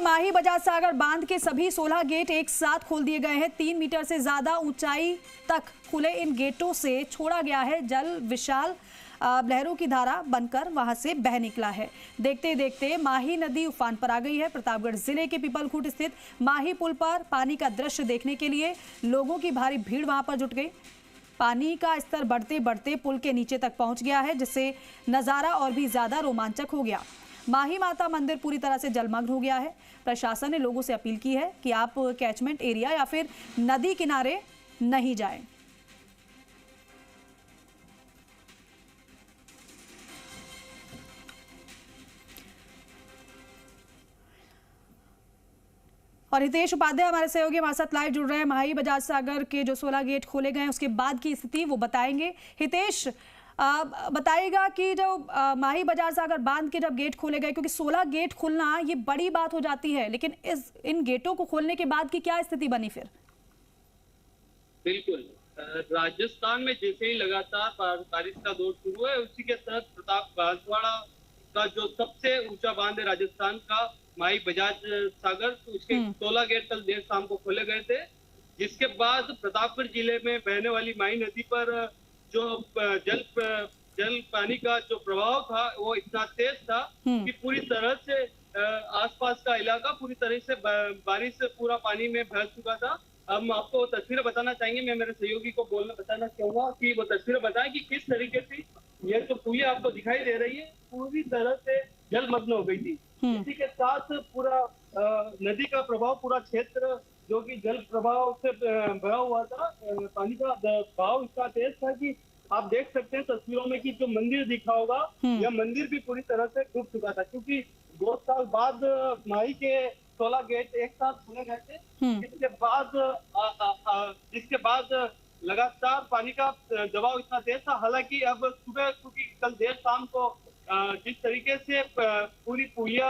माही बजाज सागर बांध के सभी 16 गेट एक साथ खोल दिए गए हैं। 3 मीटर से ज्यादा ऊंचाई तक खुले इन गेटों से छोड़ा गया है जल। विशाल लहरों की धारा बनकर वहां से बह निकला है। देखते देखते माही नदी उफान पर आ गई है। प्रतापगढ़ जिले के पीपलखूट स्थित माही पुल पर पानी का दृश्य देखने के लिए लोगों की भारी भीड़ वहां पर जुट गई। पानी का स्तर बढ़ते बढ़ते पुल के नीचे तक पहुंच गया है, जिससे नजारा और भी ज्यादा रोमांचक हो गया। माही माता मंदिर पूरी तरह से जलमग्न हो गया है। प्रशासन ने लोगों से अपील की है कि आप कैचमेंट एरिया या फिर नदी किनारे नहीं जाएं। और हितेश उपाध्याय हमारे सहयोगी हमारे साथ लाइव जुड़ रहे हैं। माही बजाज सागर के जो 16 गेट खोले गए हैं उसके बाद की स्थिति वो बताएंगे। हितेश, बताइएगा कि जो माही बजाज सागर बांध के जब गेट खोले गए, क्योंकि 16 गेट खुलना ये बड़ी बात हो जाती है, लेकिन इन गेटों को खोलने के बाद की क्या स्थिति बनी फिर? बिल्कुल, राजस्थान में जैसे ही लगातार बारिश का दौर शुरू है, उसी के तहत प्रताप बांसवाड़ा का जो सबसे ऊंचा बांध है राजस्थान का माही बजाज सागर, तो उसके 16 गेट कल देर शाम को खोले गए थे। जिसके बाद प्रतापगढ़ जिले में बहने वाली माही नदी पर जो जल पानी का जो प्रभाव था वो इतना तेज था कि पूरी तरह से आसपास का इलाका पूरी तरह से बारिश से पूरा पानी में भर चुका था। हम आपको तस्वीरें बताना चाहेंगे। मैं मेरे सहयोगी को बताना चाहूंगा कि वो तस्वीरें बताएं कि किस तरीके से ये जो पुलिया आपको दिखाई दे रही है पूरी तरह से जलमग्न हो गई थी। इसी के साथ पूरा नदी का प्रभाव पूरा क्षेत्र जो कि जल प्रभाव से भरा हुआ था, पानी का बहाव इतना तेज था कि आप देख सकते हैं तस्वीरों में कि जो मंदिर दिखा होगा यह मंदिर भी पूरी तरह से डूब चुका था, क्योंकि 2 साल बाद माही के 16 गेट एक साथ खुले गए थे। जिसके बाद लगातार पानी का दबाव इतना तेज था। हालांकि अब सुबह, क्योंकि कल देर शाम को जिस तरीके से पूरी पुलिया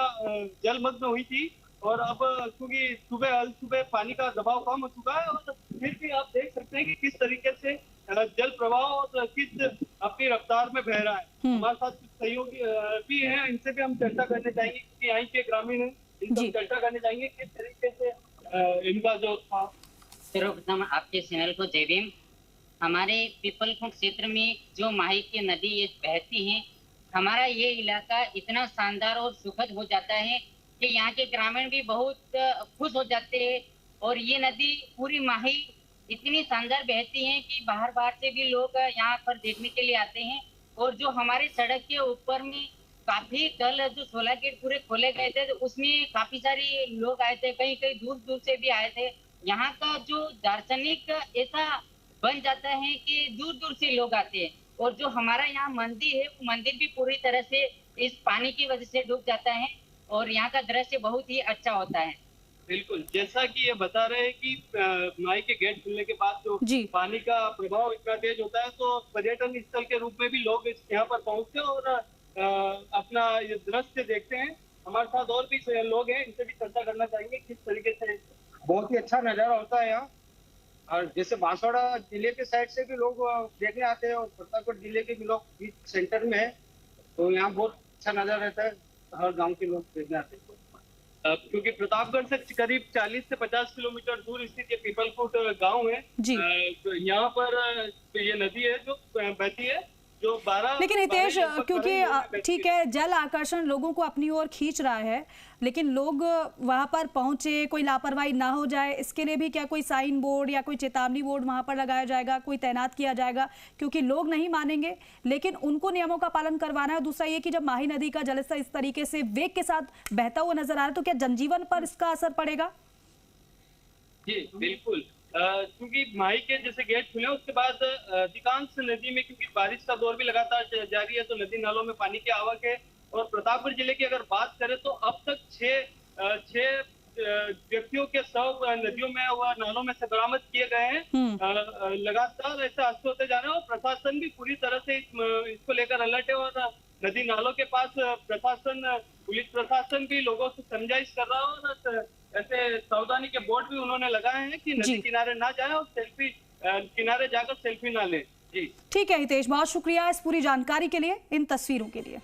जलमग्न हुई थी और अब क्योंकि सुबह पानी का दबाव कम हो चुका है, और फिर भी आप देख सकते हैं कि किस तरीके से जल प्रवाह और किस अपनी रफ्तार में बह रहा है। हमारे साथ कुछ सहयोगी भी हैं, इनसे भी हम चर्चा करने चाहेंगे क्योंकि यहाँ के ग्रामीण हैं, इनसे चर्चा करने चाहेंगे किस तरीके से इनका जो था। सर्वप्रथम आपके चैनल को जय भीम। हमारे पीपलखूट क्षेत्र में जो माही की नदी ये बहती है, हमारा ये इलाका इतना शानदार और सुखद हो जाता है कि यहाँ के ग्रामीण भी बहुत खुश हो जाते हैं। और ये नदी पूरी माही इतनी शानदार बहती है कि बाहर बाहर से भी लोग यहाँ पर देखने के लिए आते हैं। और जो हमारे सड़क के ऊपर में काफी कल जो 16 गेट पूरे खोले गए थे, तो उसमें काफी सारे लोग आए थे, कहीं कहीं दूर दूर से भी आए थे। यहाँ का जो दार्शनिक ऐसा बन जाता है कि दूर दूर से लोग आते हैं। और जो हमारा यहाँ मंदिर है, वो मंदिर भी पूरी तरह से इस पानी की वजह से डूब जाता है और यहाँ का दृश्य बहुत ही अच्छा होता है। बिल्कुल, जैसा कि ये बता रहे हैं कि माही के गेट खुलने के बाद जो पानी का प्रभाव इतना तेज होता है, तो पर्यटन स्थल के रूप में भी लोग यहाँ पर पहुंचते हैं और अपना ये दृश्य देखते हैं। हमारे साथ और भी लोग हैं, इनसे भी चर्चा करना चाहेंगे किस तरीके से। बहुत ही अच्छा नजारा होता है यहाँ, और जैसे बांसवाड़ा जिले के साइड से भी लोग देखने आते हैं और प्रतापगढ़ जिले के भी लोग बीच सेंटर में है, तो यहाँ बहुत अच्छा नजारा रहता है। हर गांव के लोग देखने आते हैं क्योंकि प्रतापगढ़ से करीब 40 से 50 किलोमीटर दूर स्थित ये पीपलखूट गांव है। तो यहाँ पर ये नदी है जो बहती है, जो 12। लेकिन हितेश, क्योंकि ठीक है जल आकर्षण लोगों को अपनी ओर खींच रहा है, लेकिन लोग वहां पर पहुंचे, कोई लापरवाही ना हो जाए, इसके लिए भी क्या कोई साइन बोर्ड या कोई चेतावनी बोर्ड वहां पर लगाया जाएगा, कोई तैनात किया जाएगा? क्योंकि लोग नहीं मानेंगे, लेकिन उनको नियमों का पालन करवाना है। दूसरा ये कि जब माही नदी का जलस्तर इस तरीके से वेग के साथ बहता हुआ नजर आ रहा है, तो क्या जनजीवन पर इसका असर पड़ेगा? जी बिल्कुल, क्योंकि माही के जैसे गेट खुले उसके बाद अधिकांश नदी में, क्योंकि बारिश का दौर भी लगातार जारी है, तो नदी नालों में पानी की आवक है। और प्रतापगढ़ जिले की अगर बात करें तो अब तक 6 व्यक्तियों के शव नदियों में व नालों में से बरामद किए गए हैं। लगातार ऐसे हादसे होते जा रहे हैं और प्रशासन भी पूरी तरह से इसको लेकर अलर्ट है। और नदी नालों के पास पुलिस प्रशासन भी लोगों से समझाइश कर रहा है और ऐसे सावधानी के बोर्ड भी उन्होंने लगाए हैं कि नदी किनारे ना जाए और किनारे जाकर सेल्फी ना लें। जी ठीक है हितेश, बहुत शुक्रिया इस पूरी जानकारी के लिए, इन तस्वीरों के लिए।